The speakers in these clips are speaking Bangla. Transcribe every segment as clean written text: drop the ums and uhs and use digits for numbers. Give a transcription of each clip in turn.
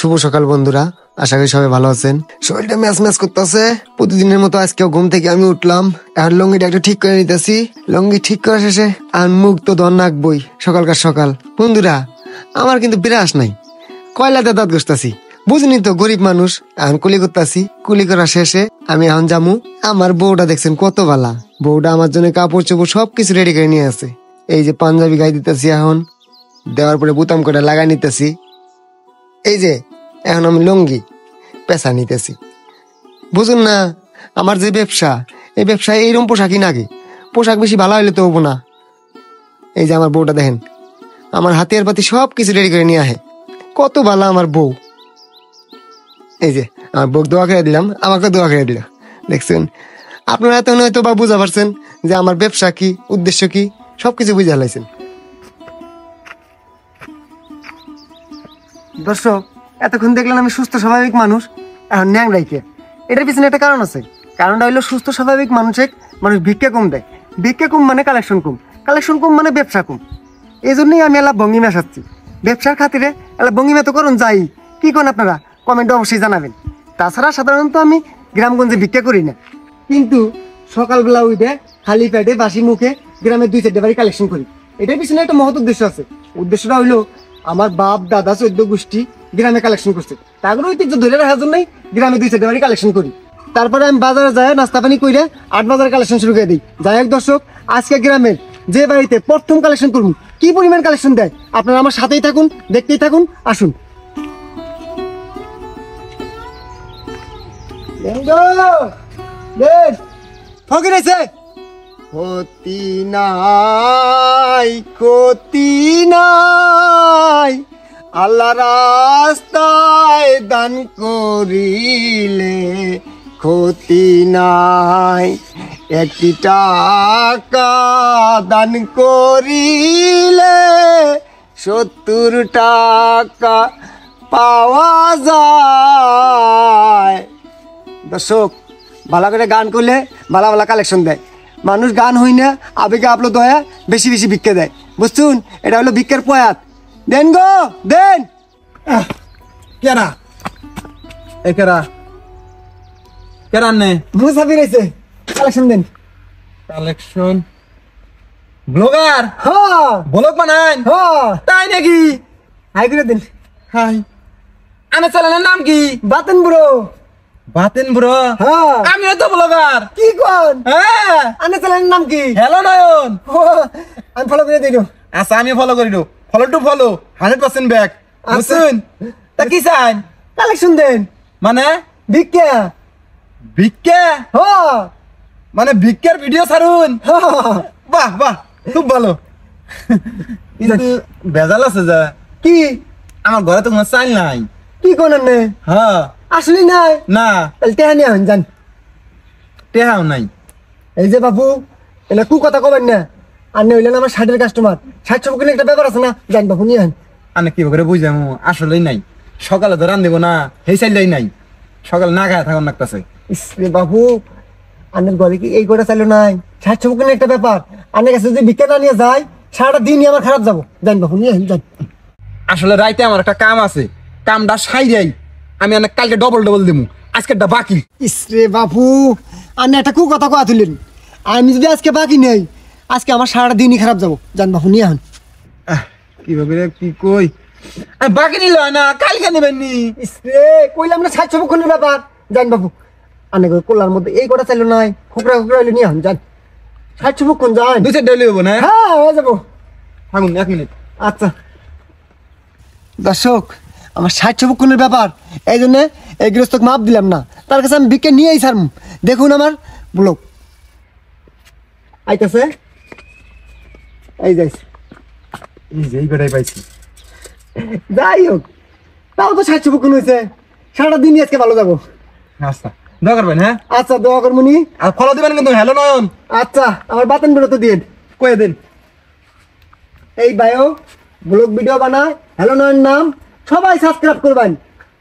শুভ সকাল বন্ধুরা, আশা করি সবাই ভালো আছেন। শরীরটা ম্যাচ ম্যাচ করতেছে প্রতিদিনের মতো। আজকেও ঘুম থেকে আমি উঠলাম, এখন লঙ্গিটা একটু ঠিক করে নিতেছি। লঙ্গি ঠিক করা শেষে আর মুখ তো ধর নাকবই সকালকার সকাল। বন্ধুরা, আমার কিন্তু বিরাস নাই, কয়লাতে দাঁত ঘষতাছি, বুঝনি তো গরিব মানুষ। এখন কুলি করতেছি, কুলি করা শেষে আমি এখন যামু। আমার বউটা দেখছেন কত ভালা, বউটা আমার জন্য কাপড় চোপড় সবকিছু রেডি করে নিয়ে আছে। এই যে পাঞ্জাবি গায়ে দিতেছি, এখন দেওয়ার পরে বুতাম করে লাগাই নিতেছি। এই যে এখন আমি লঙ্গি পেশা নিতেছি। বুঝুন না, আমার যে ব্যবসা, এই ব্যবসায় এইরকম পোশাকই নাকি, পোশাক বেশি ভালো হইলে তো হবো না। এই যে আমার বউটা দেখেন, আমার হাতিয়ার পাতি সব কিছু রেডি করে নিয়ে আহে, কত ভালো আমার বউ। এই যে আমার বউ দোয়া করে দিলাম, আমাকে দোয়া করে দিল। দেখছেন, আপনারা এত হয়তো বা বুঝা পারছেন যে আমার ব্যবসা কি, উদ্দেশ্য কি, সবকিছু বুঝে হালাইছেন। দর্শক, এতক্ষণ দেখলেন আমি সুস্থ স্বাভাবিক মানুষ, এখন ন্যাংরাইকে। এটার পিছনে একটা কারণ আছে। কারণটা হইলো সুস্থ স্বাভাবিক মানুষ ভিক্ষা কম দেয়। ভিক্ষা কম মানে কালেকশন কম, কালেকশন কম মানে ব্যবসা কম। এই জন্যই আমি এলা ভঙ্গিমা সাজছি। ব্যবসার খাতিরে এলা ভঙ্গিমা তো করুন যাই, কি করেন আপনারা কমেন্টে অবশ্যই জানাবেন। তাছাড়া সাধারণত আমি গ্রামগঞ্জে ভিক্ষা করি না, কিন্তু সকালবেলা উঠে খালি পেটে বাসি মুখে গ্রামের 2-4 বাড়ি কালেকশন করি। এটার পিছনে একটা মহৎ উদ্দেশ্য আছে। উদ্দেশ্যটা হইলো আমার বাপ দাদা 14 গোষ্ঠী গ্রামে কালেকশন করছে, তারপরে ঐতিহ্য ধরে রাখার জন্যই গ্রামে 2-4 বাড়ি কালেকশন করি। তারপরে আমি বাজারে যাই, নাস্তা পানি করে 8 বাজারে কালেকশন শুরু করে দিই। যাই হোক দর্শক, আজকে গ্রামের যে বাড়িতে প্রথম কালেকশন করুন, কি পরিমাণ কালেকশন দেয় আপনারা আমার সাথেই থাকুন, দেখতেই থাকুন, আসুন। ক্ষতি নাই, ক্ষতি নাই, আল্লাহ রাস্তায় দান করিলে ক্ষতি নাই। 1 টাকা দান করিলে 70 টাকা পাওয়া যায়। দর্শক, ভালো করে গান করলে ভালো ভালো কালেকশন দেয়। মানুষ গান হই না, আবেগে আপলোড হয়, বেশি বেশি ভিক্ষা দেয়। বুঝছুন, এটা হলো ভিক্ষার পয়াত। দেন গো দেন। কেরা একেরা কেরা নে মুসাফির এসে কালেকশন দেন। কালেকশন ব্লগার, হ্যাঁ ব্লগ বানান, হ্যাঁ তাই নাকি? হাই করে দেন। হাই, আনে চ্যানেলের নাম কি? বাতেন ব্রো। বাতেন ব্রো? হ্যাঁ, আমিও তো ব্লগার। কি কোন? হ্যাঁ, আনে চ্যানেলের নাম কি? হ্যালো নয়ন। আমি ফলো করে দিই। আচ্ছা, আমি ফলো করি, ফলো টু ফলো 100% ব্যাক। বুঝছেন? তা কি চান? কালেকশন দেন। মানে ভিক্ষা? ভিক্ষা হ্যাঁ, মানে ভিক্ষার ভিডিও ছাড়ুন? বাহ বাহ, খুব ভালো। কিন্তু বেজাল আছে যা। কি? আমার ঘরে তো কোনো চাল নাই। কি কোন? আনে হ্যাঁ, আসলে নাই না, তাহলে টেহা নিয়ে যান। টেহাও নাই। এই যে বাবু, এটা কু কথা কবেন না। আর হইলেন আমার 60-এর কাস্টমার, 60 কিলো একটা ব্যাপার আছে না, যান বাবু নিয়ে আন। আনে কি করে বুঝামু, আসলেই নাই। সকালে তো রান দেবো না, সেই চাইলেই নাই। সকালে না খায় থাকুন লাগতেছে। ইসরে বাবু, আনের ঘরে কি এই গোটা চাইলো নাই? 60 কিলো একটা ব্যাপার, আনের কাছে যদি ভিক্ষা না নিয়ে যায় সারাটা দিনই আমার খারাপ যাবো। যান বাবু নিয়ে আন, যান। আসলে রাইতে আমার একটা কাম আছে, কামটা সাই যাই আমি অনেক কালকে ডবল দেবো, আজকেরটা বাকি। ইসরে বাবু, আনে একটা কু কথা কয়া তুললেন। আমি যদি আজকে বাকি নেই, আজকে আমার সারাটা দিনই খারাপ যাবো। যান বাবু নিয়ে আন। কিভাবে কি কই, আমি বাকি নিল না, কালকে নেবেন নি। ইসরে কইলাম না 60 কিলোর ব্যাপার। যান বাবু, আনে কোলার মধ্যে এই গোটা চাইলো নাই, খুকরা খুকরা হইলে নিয়ে আন। যান, 60 কোন যান। 2 সেট ডেলি হবো না? হ্যাঁ, হয়ে যাবো। থাকুন 1 মিনিট। আচ্ছা দর্শক, আমার 60 কোনের ব্যাপার, এই জন্য এই গৃহস্থক মাপ দিলাম না, তার কাছে আমি ভিক্ষা নিয়েই ছাড়ম। দেখুন আমার ব্লগ আইতেছে, এই যাইছে। এই কটাই পাইছি। যাই হোক, তাও তো 60 কোন হয়েছে, সারাটা দিনই আজকে ভালো যাবো। আচ্ছা, দোয়া করবেন। হ্যাঁ, আচ্ছা, দোয়া করমুনি। আর ফলো দিবেন কিন্তু। হ্যালো নয়ন। আচ্ছা, আমার বাতন বেরোতে দিয়ে কয়ে দিন। এই বায়ো ব্লগ ভিডিও বানায়, হ্যালো নয়ন নাম, সবাই সাবস্ক্রাইব করবেন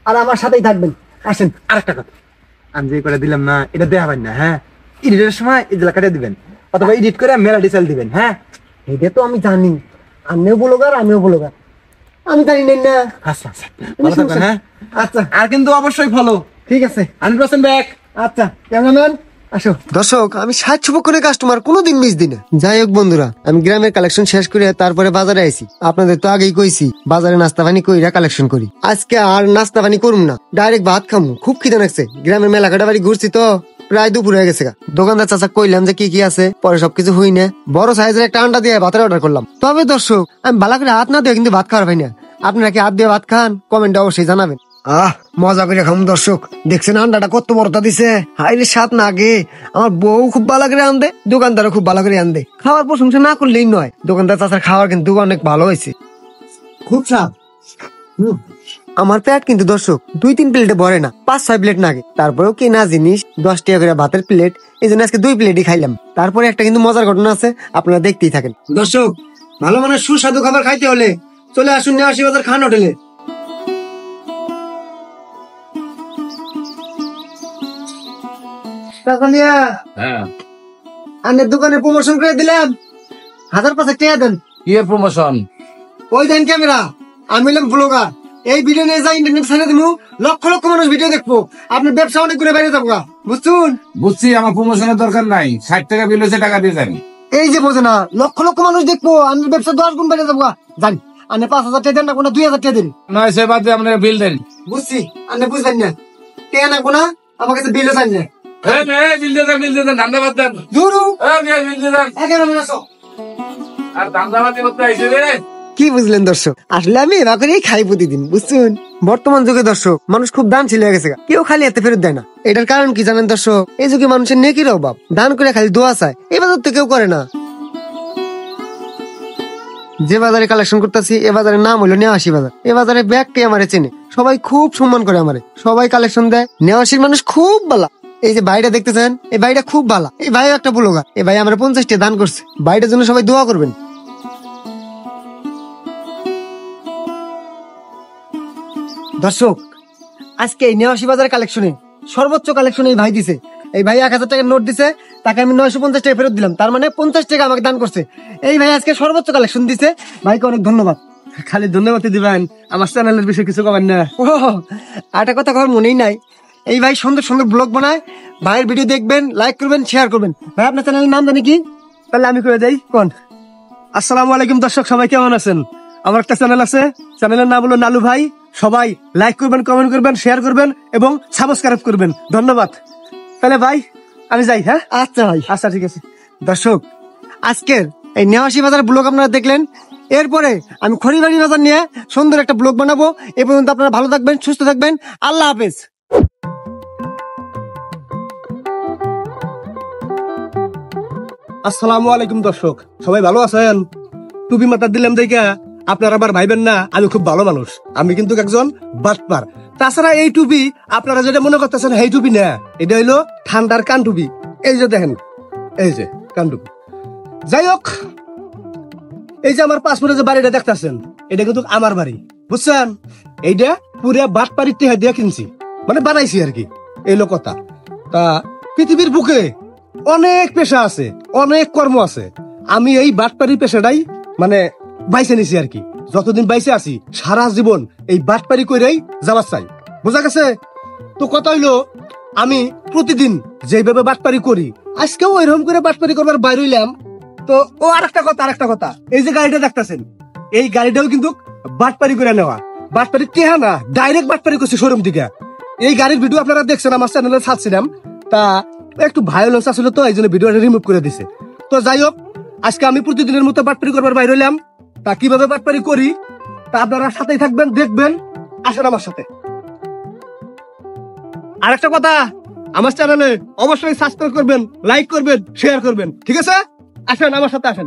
আর আমার সাথেই থাকবেন। আসেন। আরেকটা কথা, আমি যে করে দিলাম না, এটা দেখাবেন না। হ্যাঁ, এডিটের সময় এই জেলা কাটিয়ে দিবেন, অথবা এডিট করে মেলা ডিসেল দিবেন। হ্যাঁ, এটা তো আমি জানি, আমিও ব্লগার, আমিও ব্লগার। আমি জানি না। আচ্ছা আচ্ছা ভালো থাকবেন। হ্যাঁ আচ্ছা আর কিন্তু অবশ্যই ফলো। ঠিক আছে 100% ব্যাক। আচ্ছা ক্যামেরাম্যান আসো। দর্শক আমি 60 কাস্টমার কোনোদিন মিস দিই না। যাই হোক বন্ধুরা, আমি গ্রামের কালেকশন শেষ করে তারপরে বাজারে আইছি। আপনাদের তো আগেই কইছি বাজারে নাস্তা পানি কইরা কালেকশন করি। আজকে আর নাস্তা পানি করুম না, ডাইরেক্ট ভাত খামু। খুব খিদে লাগছে, গ্রামের মেলাঘাটা বাড়ি ঘুরছি তো প্রায় দুপুর হয়ে গেছে। দোকানদার চাচা কইলাম যে কি কি আছে, পরে সবকিছু হই না। বড় সাইজের একটা আন্ডা দিয়ে ভাতের অর্ডার করলাম। তবে দর্শক আমি ভালো করে হাত না দিয়ে কিন্তু ভাত খাওয়ার পাই না। আপনারা কি হাত দিয়ে ভাত খান? কমেন্টে অবশ্যই জানাবেন। মজা করে খাম দর্শক। দেখছেন আন্ডাটা কত বড়টা দিছে, হাইরে স্বাদ না আগে। আমার বউ খুব ভালো করে আনদে, দোকানদারও খুব ভালো করে আনদে। খাওয়ার প্রশংসা না করলেই নয়, দোকানদার চাচার খাওয়ার কিন্তু অনেক ভালো হয়েছে, খুব স্বাদ। আমার পেট কিন্তু দর্শক 2-3 প্লেটে ভরে না, 5-6 প্লেট নাগে। তারপরেও কেনা জিনিস 10 টাকা করে ভাতের প্লেট, এই জন্য আজকে 2 প্লেটই খাইলাম। তারপরে একটা কিন্তু মজার ঘটনা আছে, আপনারা দেখতেই থাকেন। দর্শক ভালো মানের সুস্বাদু খাবার খাইতে হলে চলে আসুন নেওয়াশি বাজার খান হোটেলে। আনের দোকানে প্রমোশন করে দিলাম, 1000-500 টাকা দেন। কি এর প্রমোশন? ওই দেন ক্যামেরা, আমি হলাম ব্লগার। এই ভিডিও নিয়ে যাই ইন্টারনেট ছেড়ে দিব, লক্ষ লক্ষ মানুষ ভিডিও দেখবো, আপনার ব্যবসা অনেক করে বাইরে যাবো। বুঝছুন? বুঝছি, আমার প্রমোশনের দরকার নাই। 60 টাকা বিল হয়েছে, টাকা দিয়ে যাবি। এই যে বোঝে না, লক্ষ লক্ষ মানুষ দেখবো, আপনার ব্যবসা 10 গুণ বাইরে যাবো। জানি আনে 5000 টাকা দেন না, কোনো 2000 টাকা দেন। নয় সে বাদ দিয়ে আপনার বিল দেন। বুঝছি, আনে বুঝলেন না, টাকা না কোনা আমার কাছে বিলও চাই না। বিল দিয়ে দেন, বিল দিয়ে দেন, ধান্দা বাদ দেন। ধরু বিল দিয়ে দেন। একেবারে আসো। আর ধান্দা বাদ করতে আইসে রে। কি বুঝলেন দর্শক? আসলে আমি এবার করেই খাই প্রতিদিন, বুঝছেন? বর্তমান যুগে দর্শক মানুষ খুব দান ছিল গেছে, কেউ খালি হাতে ফেরত দেয় না। এটার কারণ কি জানেন দর্শক? এই যুগে মানুষের নেকির অভাব, দান করে খালি দোয়া চায়, এই বাজার তো কেউ করে না। যে বাজারে কালেকশন করতেছি এ বাজারের নাম হলো নেওয়াশি বাজার। এ বাজারে ব্যাগকে আমারে চেনে, সবাই খুব সম্মান করে আমারে, সবাই কালেকশন দেয়। নেওয়াশির মানুষ খুব ভালো। এই যে ভাইটা দেখতেছেন, এই ভাইটা খুব ভালো। এই ভাই একটা ব্লগার, এই ভাই আমার 50 টাকা দান করছে। ভাইটার জন্য সবাই দোয়া করবেন। দর্শক আজকে এই নেওয়াশি বাজার কালেকশনে সর্বোচ্চ কালেকশন এই ভাই দিছে। এই ভাই 1000 টাকার নোট দিছে, তাকে আমি 950 টাকা ফেরত দিলাম, তার মানে 50 টাকা আমাকে দান করছে। এই ভাই আজকে সর্বোচ্চ কালেকশন দিছে, ভাইকে অনেক ধন্যবাদ। খালি ধন্যবাদ দিবেন, আমার চ্যানেলের বিষয়ে কিছু কবেন না। ও একটা কথা কবার মনেই নাই, এই ভাই সুন্দর সুন্দর ব্লগ বানায়। ভাইয়ের ভিডিও দেখবেন, লাইক করবেন, শেয়ার করবেন। ভাই আপনার চ্যানেলের নাম জানি কি? তাহলে আমি করে যাই কোন। আসসালামু আলাইকুম দর্শক, সবাই কেমন আছেন? আমার একটা চ্যানেল আছে, চ্যানেলের নাম হলো নালু ভাই। সবাই লাইক করবেন, কমেন্ট করবেন, শেয়ার করবেন এবং সাবস্ক্রাইব করবেন। ধন্যবাদ। তাহলে ভাই আমি যাই। হ্যাঁ আচ্ছা ভাই, আচ্ছা ঠিক আছে। দর্শক আজকের এই নেওয়াশি বাজার ব্লগ আপনারা দেখলেন। এরপরে আমি খড়িবাড়ি বাজার নিয়ে সুন্দর একটা ব্লগ বানাবো। এ পর্যন্ত আপনারা ভালো থাকবেন, সুস্থ থাকবেন। আল্লাহ হাফেজ। আসসালামু আলাইকুম দর্শক, সবাই ভালো আছেন? টুপি মাথা দিলাম দেখে আপনারা আবার ভাইবেন না আমি খুব ভালো মানুষ। আমি কিন্তু একজন বাটপার। তাছাড়া এই টুপি আপনারা যেটা মনে করতেছেন এই টুপি না, এটা হইলো ঠান্ডার কান টুপি। এই যে দেখেন, এই যে কান টুপি। যাই হোক, এই যে আমার পাসপোর্টে যে বাড়িটা দেখতেছেন, এটা কিন্তু আমার বাড়ি, বুঝছেন? এইটা পুরো বাটপাড়ির টেহা দিয়ে কিনছি, মানে বানাইছি আর কি, এই লো কথা। তা পৃথিবীর বুকে অনেক পেশা আছে, অনেক কর্ম আছে। আমি এই বাটপাড়ি পেশাটাই মানে বাইছে নিছি আর কি। যতদিন বাইছে আছি সারা জীবন এই বাটপাড়ি কইরাই যাবার চাই, বোঝা গেছে? তো কথা হইলো, আমি প্রতিদিন যেভাবে বাটপাড়ি করি আজকেও ওইরকম করে বাটপাড়ি করবার বাইরে হইলাম। তো ও আরেকটা কথা, এই যে গাড়িটা দেখতেছেন, এই গাড়িটাও কিন্তু বাটপাড়ি করে নেওয়া। বাটপাড়ি কেহা না, ডাইরেক্ট বাটপাড়ি করছি শোরুম থেকে। এই গাড়ির ভিডিও আপনারা দেখছেন, আমার চ্যানেলে ছাড়ছিলাম। তা একটু ভায়োলেন্স আসলে তো এই জন্য ভিডিওটা রিমুভ করে দিছে। তো যাই হোক, আজকে আমি প্রতিদিনের মতো বাটপাড়ি করবার বাইরে হইলাম। তা কিভাবে বাটপাড়ি করি তা আপনারা সাথেই থাকবেন, দেখবেন। আসেন আমার সাথে। আরেকটা কথা, আমার চ্যানেলে অবশ্যই সাবস্ক্রাইব করবেন, লাইক করবেন, শেয়ার করবেন, ঠিক আছে? আসেন আমার সাথে আসেন।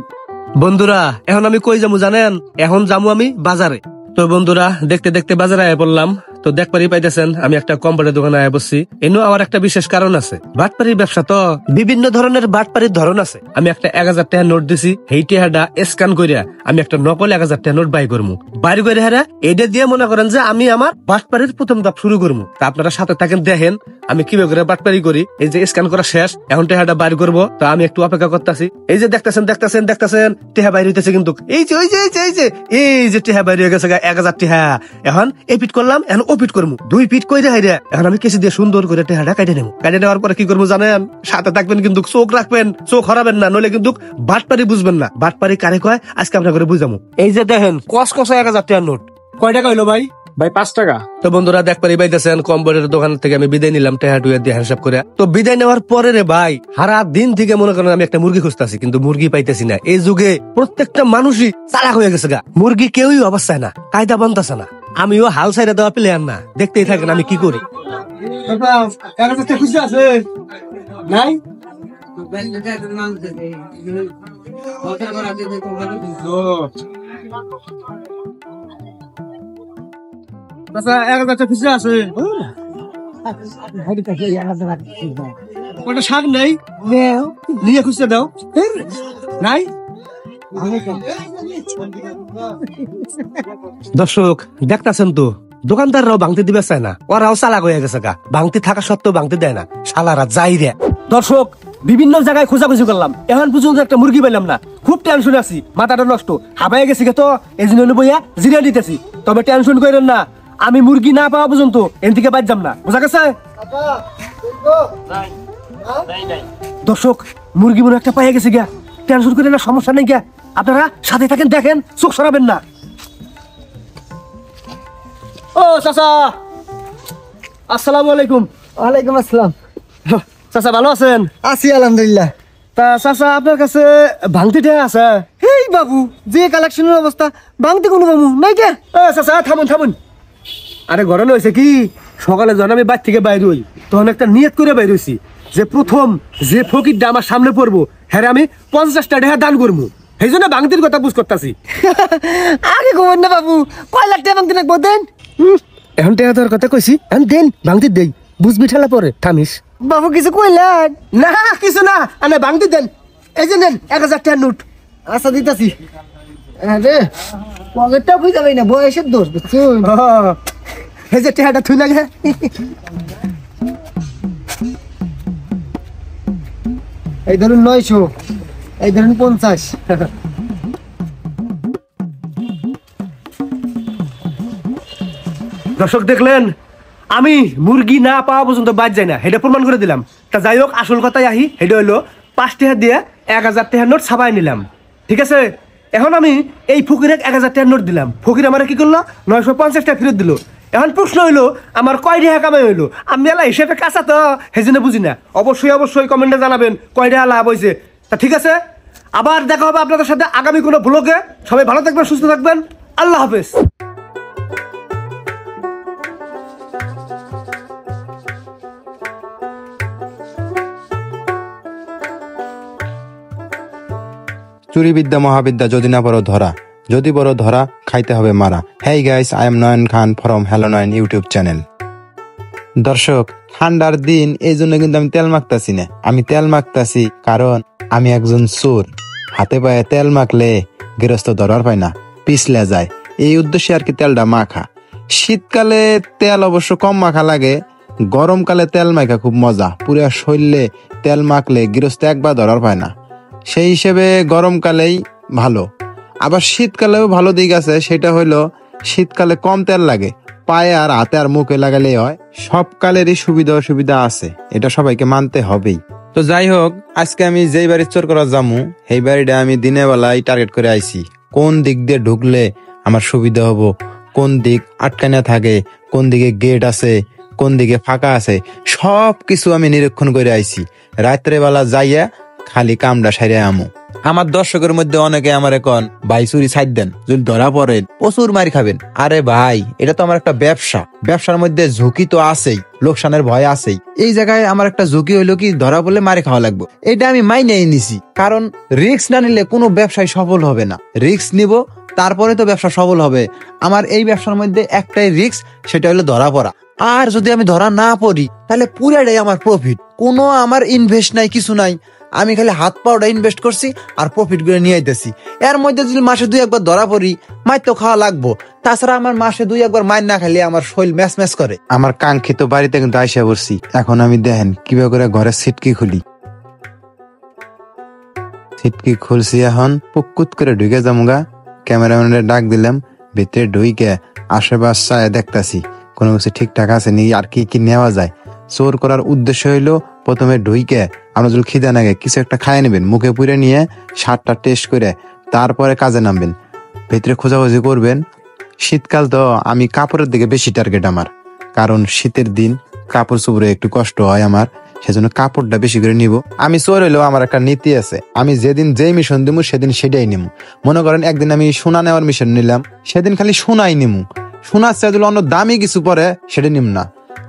বন্ধুরা এখন আমি কই যাবো জানেন? এখন যাবো আমি বাজারে। তো বন্ধুরা দেখতে দেখতে বাজারে আয়া পড়লাম। তো দেখবারই পাইতেছেন আমি একটা কম্পিউটার দোকানে আয় বসছি। এনো আমার একটা বিশেষ কারণ আছে, বাটপাড়ির ব্যবসা তো বিভিন্ন ধরনের বাটপাড়ির ধরন আছে। আমি একটা 1000 টাকা নোট দিছি, সেই টাকাটা স্ক্যান করিয়া আমি একটা নকল 1000 টাকা নোট বাই করবো। বাইর করে হারা এটা দিয়ে মনে করেন যে আমি আমার বাটপাড়ির প্রথম ধাপ শুরু করবো। তা আপনারা সাথে থাকেন, দেখেন আমি কিভাবে করে বাটপাড়ি করি। এই যে স্ক্যান করা শেষ, এখন টাকাটা বাইর করবো। তো আমি একটু অপেক্ষা করতেছি। এই যে দেখতেছেন টেহা বাইর হইতেছে কিন্তু এই যে টেহা বাইর হয়ে গেছে 1000 টেহা। এখন এপিট করলাম, এখন ওপিট করবো, 2 পিট কইরে হাইরে এখন আমি কেসি দিয়ে সুন্দর করে টেহাটা কাটে নেবো। কাটে নেওয়ার পরে কি করবো জানেন? সাথে থাকবেন কিন্তু, চোখ রাখবেন, চোখ হরাবেন না, নইলে কিন্তু বাটপাড়ি বুঝবেন না। বাটপাড়ি কারে কয় আজকে আপনার করে বুঝামো। এই যে দেখেন কস 1000 টাকার নোট। কয় টাকা হইলো ভাই? ভাই 5 টাকা। তো বন্ধুরা দেখবারই পাইতেছেন কম্পিউটারের দোকান থেকে আমি বিদায় নিলাম টেহা টুয়া দিয়ে হিসাব করে। তো বিদায় নেওয়ার পরে রে ভাই সারা দিন থেকে মনে করেন আমি একটা মুরগি খুঁজতেছি, কিন্তু মুরগি পাইতেছি না। এই যুগে প্রত্যেকটা মানুষই চালাক হয়ে গেছে গা, মুরগি কেউই অবস্থায় না, কায়দা বানতেছে না। আমিও হাল ছাইরা দেওয়া প্লেয়ার না, দেখতেই থাকেন আমি কি করি। নাই আচ্ছা 1000 টাকা খুচরা আছে, ওটা শাক নেই, নিয়ে খুচরা দাও। নাই দর্শক দেখতেছেন তো, দোকানদাররাও ভাঙতে দিবে চায় না, ওরাও চালাক হয়ে গেছে গা, ভাঙতে থাকা সত্ত্বেও ভাঙতে দেয় না, শালারা যাই রে। দর্শক বিভিন্ন জায়গায় খোঁজাখুঁজি করলাম, এখন পর্যন্ত একটা মুরগি পেলাম না। খুব টেনশন আছি, মাথাটা নষ্ট, হাবাই গেছি তো এই জন্য বইয়া জিরিয়া দিতেছি। তবে টেনশন করেন না, আমি মুরগি না পাওয়া পর্যন্ত এন থেকে বাদ যাম না, বোঝা গেছে? দর্শক মুরগি মনে একটা পাইয়া গেছে গিয়া, টেনশন করেন না, সমস্যা নেই গিয়া। আপনারা সাথে থাকেন, দেখেন, চোখ সরাবেন না। ও চাচা, আসসালামু আলাইকুম। ওয়ালাইকুম আসসালাম। চাচা ভালো আছেন? আছি আলহামদুলিল্লাহ। তা চাচা আপনার কাছে ভাঙতি ঠেয়া আছে? এই বাবু যে কালেকশনের অবস্থা, ভাঙতে কোনো বাবু নাই কে? চাচা থামুন। আরে ঘরে হয়েছে কি, সকালে যখন আমি বাইর থেকে বাইর হই তখন একটা নিয়ত করে বাইর হইছি যে প্রথম যে ফকিরটা আমার সামনে পড়বো হ্যাঁ আমি 50টা টাকা দান করবো। সেই জন্য ভাঙতির কথা বুঝ করতেছি। আগে খবর না বাবু, কয় লাখ টাকা ভাঙতে লাগবো দেন? এখন টাকা দেওয়ার কথা কইছি, এখন দেন, ভাঙতি দেই, বুঝবি ঠেলা পরে থামিস। বাবু কিছু কইলেন? না কিছু না, আনে ভাঙতি দেন। এই যে নেন 1000 টাকার নোট। আচ্ছা দিতাছি। আরে পকেটটা বুঝা যাবে না, বয়সের দোষ বুঝছুন। এই যে টাকাটা থুই লাগে, এই ধরুন 900, এই ধরুন 50। দর্শক দেখলেন আমি মুরগি না পাওয়া পর্যন্ত বাদ যাই না, এটা প্রমাণ করে দিলাম। তা যাই হোক, আসল কথাই আহি, এটা হইলো 5 টাকা দিয়ে 1000 টাকার নোট ছাপাই নিলাম, ঠিক আছে? এখন আমি এই ফকিরে 1000 টাকার নোট দিলাম, ফকির আমার কি করলো 950 টাকা ফেরত দিল। এখন প্রশ্ন হইলো আমার কয় টাকা কামাই হইলো? আমি এলা হিসেবে কাঁচা তো হেজিনে বুঝি না। অবশ্যই কমেন্টে জানাবেন কয় টাকা লাভ হয়েছে। তা ঠিক আছে, আবার দেখা হবে আপনাদের সাথে আগামী কোনো ব্লগে। সবাই ভালো থাকবেন, সুস্থ থাকবেন, আল্লাহ হাফেজ। চুরিবিদ্যা মহাবিদ্যা যদি না বড় ধরা, যদি বড় ধরা খাইতে হবে মারা। Hey guys, I am Nayan Khan from hello Nayan YouTube channel. দর্শক ঠান্ডার দিন, এই জন্য কিন্তু আমি তেল মাখতাছি না। আমি তেল মাখতাছি কারণ আমি একজন চোর, হাতে পায়ে তেল মাখলে গৃহস্থ ধরার পায় না, পিছলে যায়, এই উদ্দেশ্যে আর কি তেলটা মাখা। শীতকালে তেল অবশ্য কম মাখা লাগে, গরমকালে তেল মাখা খুব মজা, পুরা শরীরে তেল মাখলে গৃহস্থ একবার ধরার পায় না। সেই হিসেবে গরমকালেই ভালো। আবার শীতকালেও ভালো দিক আছে, সেটা হইলো শীতকালে কম তেল লাগে, পায়ে আর হাতে আর মুখে লাগালেই হয়। সব কালেরই সুবিধা অসুবিধা আছে, এটা সবাইকে মানতে হবেই। তো যাই হোক, আজকে আমি যেই বাড়ি চোর করা যামু, সেই বাড়িটা আমি দিনের বেলায় টার্গেট করে আইছি। কোন দিক দিয়ে ঢুকলে আমার সুবিধা হবো, কোন দিক আটকানো থাকে, কোন দিকে গেট আছে, কোন দিকে ফাঁকা আছে, সব কিছু আমি নিরীক্ষণ করে আইছি। রাত্রে বেলা যাইয়া খালি কামটা সাইরে আমু। আমার দর্শকের মধ্যে অনেকে আমার এখন ভাই চুরি ছাইড দেন, যদি ধরা পড়েন প্রচুর মারি খাবেন। আরে ভাই, এটা তো আমার একটা ব্যবসা, ব্যবসার মধ্যে ঝুঁকি তো আছেই, লোকসানের ভয় আছেই। এই জায়গায় আমার একটা ঝুঁকি হইলো কি ধরা পড়লে মারি খাওয়া লাগবে, এটা আমি মাইনেই নিছি। কারণ রিস্ক না নিলে কোনো ব্যবসায় সফল হবে না। রিস্ক নিব, তারপরে তো ব্যবসা সফল হবে। আমার এই ব্যবসার মধ্যে একটাই রিস্ক, সেটা হলো ধরা পড়া। আর যদি আমি ধরা না পড়ি তাহলে পুরাটাই আমার প্রফিট, কোনো আমার ইনভেস্ট নাই, কিছু নাই। আমি খালি হাত পাওয়াটা ইনভেস্ট করছি আর প্রফিট করে নিয়ে আইতেছি। এর মধ্যে যদি মাসে 2-1 ধরা পড়ি, মাইর তো খাওয়া লাগবো। তাছাড়া আমার মাসে 2-1 মাইর না খাইলে আমার শরীর ম্যাচ ম্যাচ করে। আমার কাঙ্ক্ষিত বাড়িতে কিন্তু আইসা পড়ছি। এখন আমি দেখেন কিভাবে করে ঘরের সিটকি খুলি। সিটকি খুলছি, এখন পুকুত করে ঢুকে যামগা। ক্যামেরাম্যানের ডাক দিলাম, ভিতরে ঢুইকে আশেপাশে দেখতাছি কোনো কিছু ঠিকঠাক আছে নি, আর কি কি নেওয়া যায়। চোর করার উদ্দেশ্য হইলো প্রথমে ঢুইকে আমরা যদি খিদে নাগে কিছু একটা খাইয়ে নেবেন, মুখে পুরে নিয়ে স্বাদটা টেস্ট করে তারপরে কাজে নামবেন। ভিতরে খোঁজাখুঁজি করবেন। শীতকাল তো আমি কাপড়ের দিকে বেশি টার্গেট আমার, কারণ শীতের দিন কাপড় চোপড়ে একটু কষ্ট হয় আমার, সেজন্য কাপড়টা বেশি করে নিব। আমি চোর হইলেও আমার একটা নীতি আছে, আমি যেদিন যেই মিশন দিব সেদিন সেটাই নিব। মনে করেন একদিন আমি সোনা নেওয়ার মিশন নিলাম, সেদিন খালি সোনাই নিমু। সোনার চেয়ে যদি অন্য দামি কিছু পরে সেটা নিম না।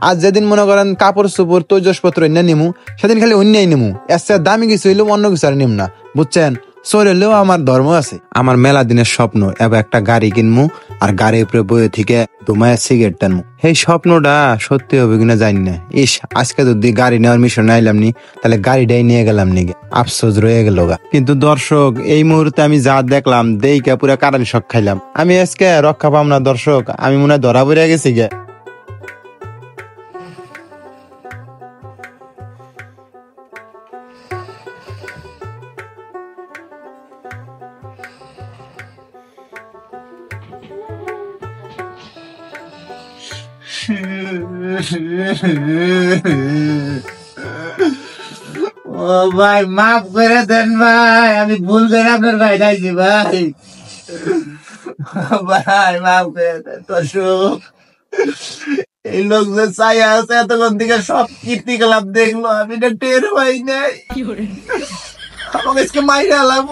আর যেদিন মনে করেন কাপড় চোপড় তৈজসপত্র এনে নিমু, সেদিন খালি অন্যাই নিমু। এর চেয়ে দামি কিছু হইলেও অন্য কিছু আর নিম না, বুঝছেন? চোর হইলেও আমার ধর্ম আছে। আমার মেলা দিনের স্বপ্ন এবার একটা গাড়ি কিনবো, আর গাড়ির উপরে বয়ে থেকে ধুমায় সিগারেট টানবো। এই স্বপ্নটা সত্যি হবে কিনা জানি না। ইস, আজকে যদি গাড়ি নেওয়ার মিশন আইলাম নি, তাহলে গাড়িটাই নিয়ে গেলাম নি, আফসোস রয়ে গেল গা। কিন্তু দর্শক, এই মুহূর্তে আমি যা দেখলাম দেইকা পুরা কারণ শখ খাইলাম। আমি আজকে রক্ষা পাম না দর্শক, আমি মনে হয় ধরা পড়ে গেছি গে। ও ভাই, মাফ করে দেন ভাই, আমি ভুল করে আপনার ভাই যাইছি ভাই। ভাই মাফ করে দেন। দর্শক, এই লোক যে চাই আছে এতক্ষণ থেকে সব কীর্তি কলাপ দেখলো, আমি এটা টের পাই নাই। আমাকে আজকে মাইরে আলাম।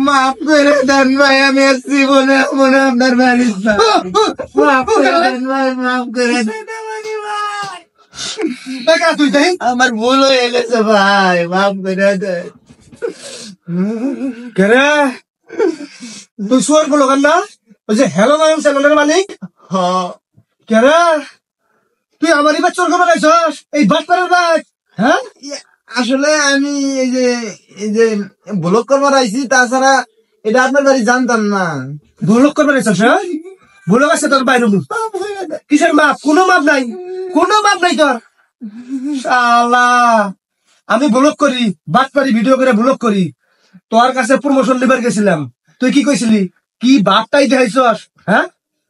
মাফ করে দেন ভাই, আমি আর জীবনে মনে আপনার বাড়ি মাফ করে দেন ভাই, মাফ করে দেন আমাকে ভাই। তুই যাই, আমার ভুল হয়ে গেছে ভাই, মাফ করে দেন। কেরে তুই চোর গুলো কেন না? ওই যে হ্যালো নয়ন চ্যানেলের মালিক, কেরে তুই আমার এবার চোর খবর গাইছস? এই বাটপাড়ার ভাই, হ্যাঁ? আসলে আমি এই যে ব্লক করবার আইছি, তাছাড়া এটা আপনার বাড়ি জানতাম না। ভুলক করবে রেছিস? হ্যাঁ, ভুলক আছে তোর বাইরে। কিসের মাপ? কোনো মাপ নাই, কোনো মাপ নাই তোর। শালা, আমি ব্লক করি, বাটপাড়ি ভিডিও করে ব্লক করি। তোর কাছে প্রমোশন লিবার গেছিলাম, তুই কি কইছিলি? কি বাপটাই দেখাইছস? হ্যাঁ,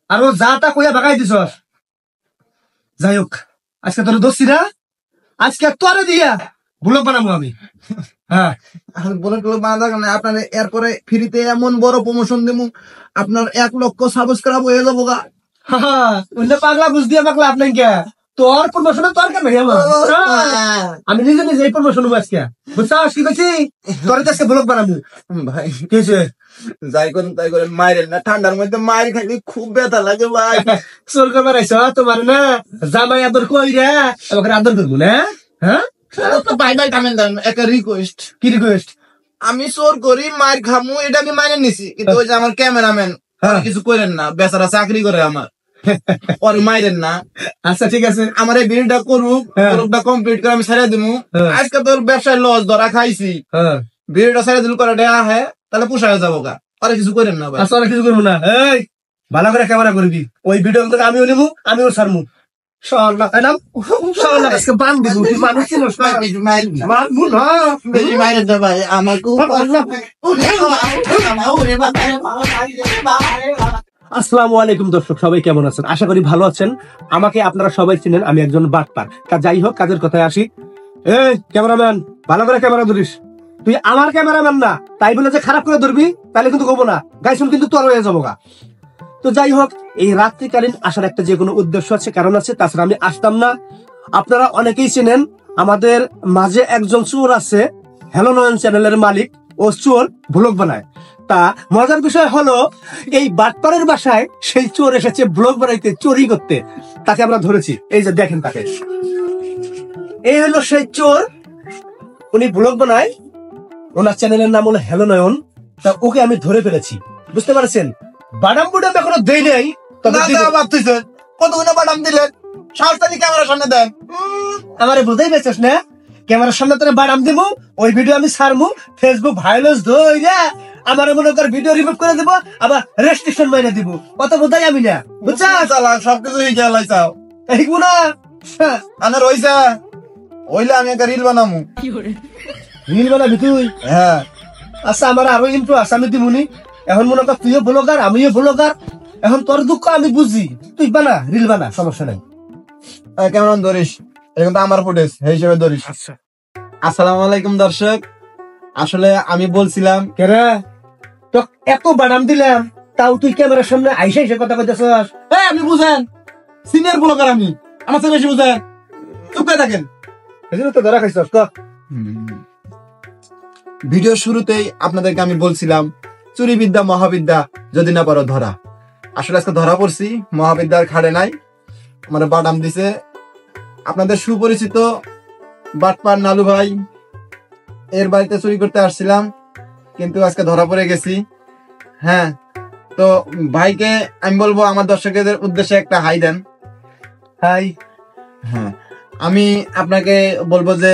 আর ও যা তা কইয়া ভাগাই দিছস। যাই হোক, আজকে তোর দোষী না, আজকে তোরে দিয়া ব্লক বানাবো আমি। হ্যাঁ, ব্লক বাঁধা কেন? আপনার এরপরে ফ্রিতে এমন বড় প্রমোশন দেবো, আপনার 1 লক্ষ সাবস্ক্রাইব হয়ে যাবো গা। অন্য পাগলা বুঝ দিয়ে পাগলা আপনার কে? তোর প্রমোশনে তোর কেন? আমি নিজে নিজে এই প্রমোশন আজকে, বুঝছস? কি করছি তোর আজকে ব্লগ বানাবো। ভাই কি হয়েছে? যাই করেন তাই করেন, মাইরেন না। ঠান্ডার মধ্যে মাইর খাইলে খুব ব্যথা লাগে ভাই। চোর করবার আইস তোমার না? জামাই আদর কই রে, আমাকে আদর করবো না? হ্যাঁ, ভাই ভাই থামেন থামেন, একটা রিকোয়েস্ট। কি রিকোয়েস্ট? আমি চোর করি, মার খামু, এটা আমি মাইনে নিছি, কিন্তু ওই যে আমার ক্যামেরাম্যান কিছু করেন না, বেচারা চাকরি করে আমার, ওর মাইরেন না। আচ্ছা ঠিক আছে, আমার এই বিলটা করুক, করুকটা কমপ্লিট করে আমি ছেড়ে দিমু। আজকে তোর ব্যবসায় লস ধরা খাইছি, বিলটা ছেড়ে দিল করে দেয়া হয়, তাহলে পোষায় যাবো গা। আরে কিছু করেন না ভাই। আচ্ছা, আর কিছু করবো না। এই ভালো করে ক্যামেরা করবি, ওই ভিডিও আমিও নিবো, আমিও ছাড়মু। আসসালামু আলাইকুম দর্শক, সবাই কেমন আছেন? আশা করি ভালো আছেন। আমাকে আপনারা সবাই চিনেন, আমি একজন বাটপার। যাই হোক, কাজের কথায় আসি। এই ক্যামেরাম্যান, ভালো করে ক্যামেরা ধরিস। তুই আমার ক্যামেরাম্যান না, তাই বলে যে খারাপ করে ধরবি তাহলে কিন্তু কবো না, গাইছুন কিন্তু তোর হয়ে যাবো গা। তো যাই হোক, এই রাত্রিকালীন আসার একটা যে কোনো উদ্দেশ্য আছে, কারণ আছে, তাছাড়া আমি আসতাম না। আপনারা অনেকেই চেনেন আমাদের মাঝে একজন চোর আছে, হ্যালো নয়ন চ্যানেলের মালিক, ও চোর ব্লগ বানায়। তা মজার বিষয় হলো এই বাটপাড়ের বাসায় সেই চোর এসেছে ব্লগ বানাইতে, চুরি করতে। তাকে আমরা ধরেছি, এই যে দেখেন তাকে, এই হলো সেই চোর। উনি ব্লগ বানায়, ওনার চ্যানেলের নাম হলো হ্যালো নয়ন। তা ওকে আমি ধরে ফেলেছি, বুঝতে পারছেন? বাদাম বুদাম এখনো দেই নাই, তবে ভাবতেছেন কতগুলো বাদাম দিলেন, সাহসটানি ক্যামেরার সামনে দেন। আমারে বুঝাই পেয়েছিস না? ক্যামেরার সামনে তোরা বাদাম দিব, ওই ভিডিও আমি ছাড়মু, ফেসবুক ভাইরাস ধইরা আমার মনে কর ভিডিও রিমুভ করে দিব, আবার রেস্ট্রিকশন মাইরা দিব। কত বোঝাই আমি না, বুঝছা? সবকিছু হিজা লাইছাও এইগুলো না আনে রইছে, ওইলে আমি একটা রিল বানামু। রিল বানাবি তুই? হ্যাঁ আচ্ছা, আমার আরো ইন্ট্রো আছে, আমি দিমুনি। এখন মনে কর তুইও ব্লগার, আমিও ব্লগার, এখন তোর দুঃখ আমি বুঝি, তুই বানা, রিল বানা, সমস্যা নাই। কেমন ধরিস, এরকম তো আমার ফুটেজ এই হিসেবে ধরিস। আচ্ছা, আসসালামু আলাইকুম দর্শক, আসলে আমি বলছিলাম কেরা তো এত বাদাম দিলাম, তাও তুই ক্যামেরার সামনে আইসা আইসা কথা কইতেছস? আপনি বুঝেন, সিনিয়র ব্লগার আমি, আমার থেকে বেশি বুঝেন, চুপ করে থাকেন। এজন্য তো ধরা খাইছস। ক ভিডিও শুরুতেই আপনাদেরকে আমি বলছিলাম চুরি বিদ্যা মহাবিদ্যা যদি না পারো ধরা। আসলে আজকে ধরা পড়ছি, মহাবিদ্যার খাড়ে নাই, মানে বাদাম দিছে আপনাদের সুপরিচিত বাটপার নালু ভাই, এর বাড়িতে চুরি করতে আসছিলাম, কিন্তু আজকে ধরা পড়ে গেছি। হ্যাঁ, তো ভাইকে আমি বলবো আমার দর্শকদের উদ্দেশ্যে একটা হাই দেন। হাই। হ্যাঁ, আমি আপনাকে বলবো যে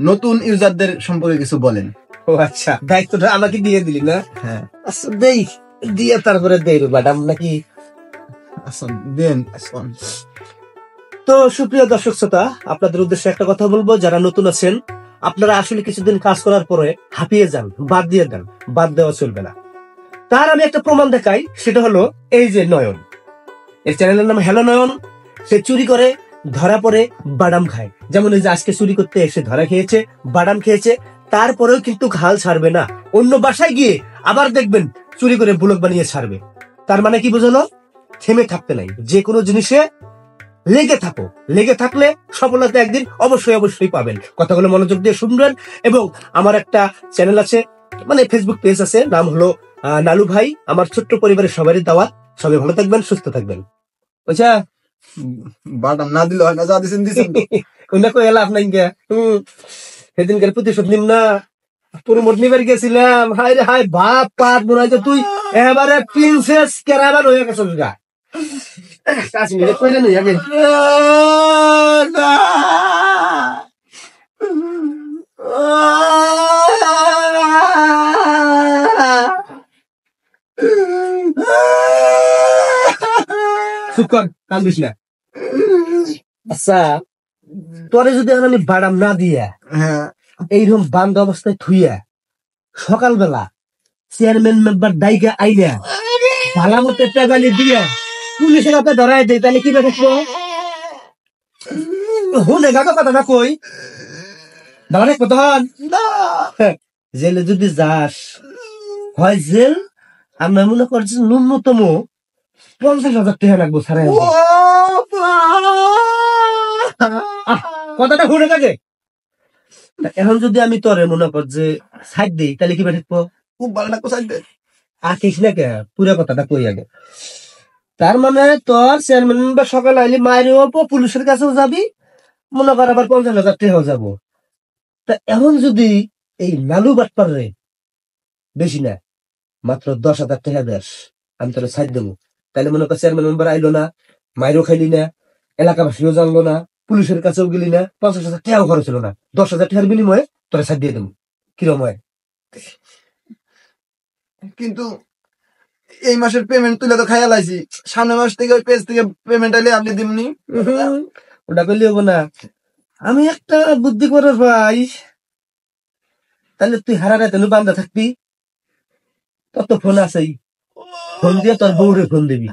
নতুন ইউজারদের সম্পর্কে কিছু বলেন। ও আচ্ছা, দায়িত্বটা আমাকে দিয়ে দিলি না? হ্যাঁ, আচ্ছা দেই, দিয়ে তারপরে দেই রে বাদাম নাকি। আসুন দেন আসুন। তো সুপ্রিয় দর্শক শ্রোতা, আপনাদের উদ্দেশ্যে একটা কথা বলবো, যারা নতুন আছেন আপনারা আসলে কিছুদিন কাজ করার পরে হাঁপিয়ে যান, বাদ দিয়ে দেন, বাদ দেওয়া চলবে না। তার আমি একটা প্রমাণ দেখাই, সেটা হলো এই যে নয়ন, এর চ্যানেলের নাম হ্যালো নয়ন। সে চুরি করে, ধরা পড়ে, বাদাম খায়। যেমন এই যে আজকে চুরি করতে এসে ধরা খেয়েছে, বাদাম খেয়েছে, তারপরেও কিন্তু হাল ছাড়বে না। অন্য বাসায় গিয়ে আবার দেখবেন চুরি করে ব্লগ বানিয়ে ছাড়বে। তার মানে কি বোঝালো? থেমে থাকতে নাই, যে কোনো জিনিসে লেগে থাকো, লেগে থাকলে সফলতা একদিন অবশ্যই অবশ্যই পাবেন। কথাগুলো মনোযোগ দিয়ে শুনবেন। এবং আমার একটা চ্যানেল আছে, মানে ফেসবুক পেজ আছে, নাম হলো নালু ভাই। আমার ছোট্ট পরিবারের সবারই দাওয়াত, সবাই ভালো থাকবেন, সুস্থ থাকবেন। বুঝছা? বাদাম না দিলে হয় না, যা দিছেন দিছেন। কোনটা কই এলাম নাই গে। সেদিনকার প্রতিশোধ নিম না, প্রমোট নিবার গেছিলাম, হাই রে হাই, বাপ পাট মনে হয় তুই এবারে প্রিন্সেস কেরামান হয়ে গেছিস গা। কাশ্মীরে কইলে নই আগে। চুপ কর, কান্দিস না। আচ্ছা, তোরে যদি এখন আমি বাদাম না দিয়া হ্যাঁ, এইরকম বান্ধ অবস্থায় থুইয়া সকালবেলা চেয়ারম্যান মেম্বার দায়িকা আইনা ভালা মতো পেগালি দিয়া পুলিশের হাতে ধরাই দেয়, তাহলে কি দেখো? হুনে গাতো কথাটা কই দাঁড়ানে কতক্ষণ জেলে যদি যাস, হয় জেল, আমরা মনে করছি ন্যূনতম 50,000 টাকা লাগবো সারা। কথাটা শুনে থাকে। এখন যদি আমি তোরে মনে কর যে সাইড দিই, তাহলে কি দেখবো? খুব ভালো না কোথায় দেন। আকিস না কে, পুরো কথাটা কই আগে। তার মানে তোর চেয়ারম্যান বা সকালে আইলি মায়েরও পুলিশের কাছেও যাবি, মনে কর আবার 50,000 টাকাও যাবো। তা এখন যদি এই নালু বাটপার রে বেশি না, মাত্র 10,000 টাকা দেশ, আমি তোর সাইড দেবো, তাহলে মনে কর চেয়ারম্যান মেম্বার আইলো না, মায়েরও খাইলি না, এলাকাবাসীও জানলো না, পুলিশের কাছেও গেলি না, 50,000 টাকাও খরচ হলো না, 10,000 টাকার বিনিময়ে তোরা সাইড দিয়ে দেবো। কিরম হয়? কিন্তু এই মাসের পেমেন্ট তুলে তো খাইয়া লাইছি, সামনের মাস থেকে ওই পেজ থেকে পেমেন্ট আইলে আপনি দিমনি। ওটা করলে হবো না। আমি একটা বুদ্ধি করে ভাই, তাহলে তুই হারা রাতে বান্ধা থাকবি, তোর তো ফোন আছেই, ফোন দিয়ে তোর বউরে ফোন দিবি,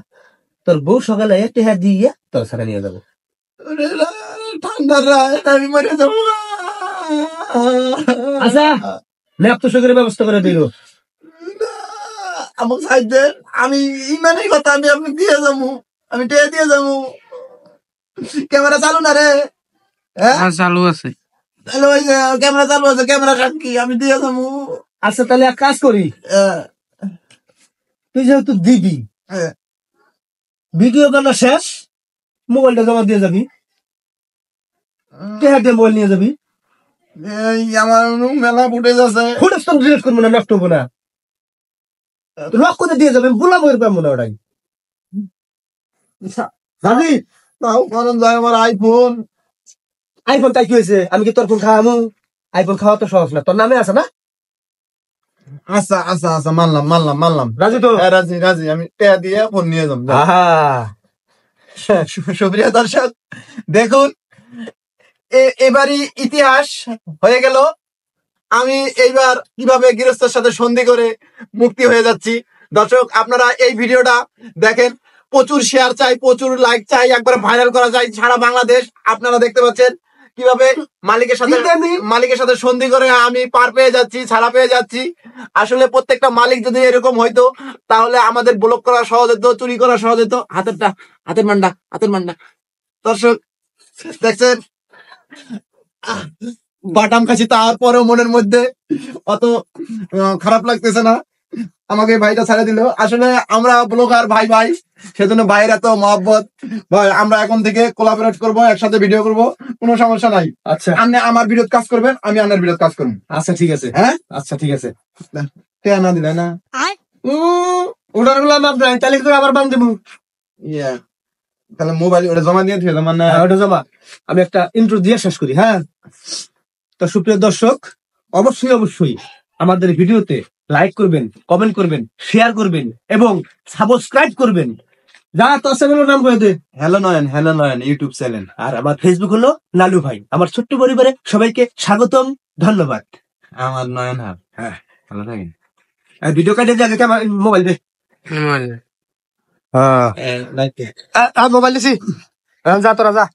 তোর বউ সকালে টেহা দিয়ে তোর সারা নিয়ে যাবো। ঠান্ডা রাত আমি মরে যাবো। আচ্ছা, ন্যাপ তো সুখের ব্যবস্থা করে দিল। আমাকে সাইড দেন, আমি ইমানের কথা আমি আপনাকে দিয়ে যাবো, আমি টেয়া দিয়ে যাবো। ক্যামেরা চালু না রে? হ্যাঁ চালু আছে। তাহলে ওই যে ক্যামেরা চালু আছে, ক্যামেরা সাক্ষী, আমি দিয়ে যাবো। আচ্ছা তাহলে এক কাজ করি, তুই যেহেতু দিবি, ভিডিও বানা শেষ, মোবাইলটা জমা দিয়ে যাবি, টেহা দিয়ে মোবাইল নিয়ে যাবি। এই আমার মেলা ফুটে যাচ্ছে। ফুটেজ তো ডিলিট করবো না, নষ্ট হবো না, লক করে দিয়ে যাবে, বললাম ওই পাবো না ওটাই। জানি তাও কারণ যায় আমার আইফোন। আইফোন তাই কি হয়েছে, আমি কি তোর ফোন খাওয়াবো? আইফোন খাওয়া তো সহজ না, তোর নামে আছে না? আচ্ছা আচ্ছা আচ্ছা, মানলাম মানলাম মানলাম। রাজু তো হ্যাঁ, রাজি রাজি, আমি টেয়া দিয়ে ফোন নিয়ে যাবো। আহা, সুপ্রিয় দর্শক, দেখুন এবারই ইতিহাস হয়ে গেল। আমি এইবার কিভাবে গৃহস্থের সাথে সন্ধি করে মুক্তি হয়ে যাচ্ছি। দর্শক আপনারা এই ভিডিওটা দেখেন, প্রচুর শেয়ার চাই, প্রচুর লাইক চাই, একবার ভাইরাল করা চাই সারা বাংলাদেশ। আপনারা দেখতে পাচ্ছেন কিভাবে মালিকের সাথে সন্ধি করে আমি পার পেয়ে যাচ্ছি, ছাড়া পেয়ে যাচ্ছি। আসলে প্রত্যেকটা মালিক যদি এরকম হইতো তাহলে আমাদের ব্লক করা সহজ হতো, চুরি করা সহজ হতো। হাতের মান্ডা দর্শক দেখছেন, বাটাম খাচ্ছি, তারপরেও মনের মধ্যে অত খারাপ লাগতেছে না। আমাকে ভাইটা ছাড়া দিল। আসলে আমরা ব্লগার ভাই ভাই, সেজন্য ভাইয়ের এত মহব্বত। ভাই আমরা এখন থেকে কোলাবোরেট করব, একসাথে ভিডিও করব, কোনো সমস্যা নাই। আচ্ছা আপনি আমার ভিডিও কাজ করবেন, আমি আপনার ভিডিও কাজ করবো। আচ্ছা ঠিক আছে, হ্যাঁ আচ্ছা ঠিক আছে। টেয়া না দিলে না। ওটার গুলো মাপ নাই, তাহলে কি করে আবার বান দেবো? ইয়া, তাহলে মোবাইল ওটা জমা দিয়ে থুয়ে জমা না। হ্যাঁ, ওটা জমা। আমি একটা ইন্ট্রো দিয়ে শেষ করি। হ্যাঁ, তো সুপ্রিয় দর্শক, অবশ্যই আমাদের ভিডিওতে লাইক করবেন, কমেন্ট করবেন, শেয়ার করবেন এবং সাবস্ক্রাইব করবেন। যা তো চ্যানেলের নাম করে দে। হ্যালো নয়ন ইউটিউব চ্যানেল। আর আমার ফেসবুক হলো লালু ভাই। আমার ছোট্ট পরিবারে সবাইকে স্বাগতম, ধন্যবাদ। আমার নয়ন হার। হ্যাঁ, ভালো থাকেন। ভিডিও কাটে দিয়ে আগে আমার মোবাইল দে। হ্যাঁ, মোবাইল দিছি, যা তোরা যা।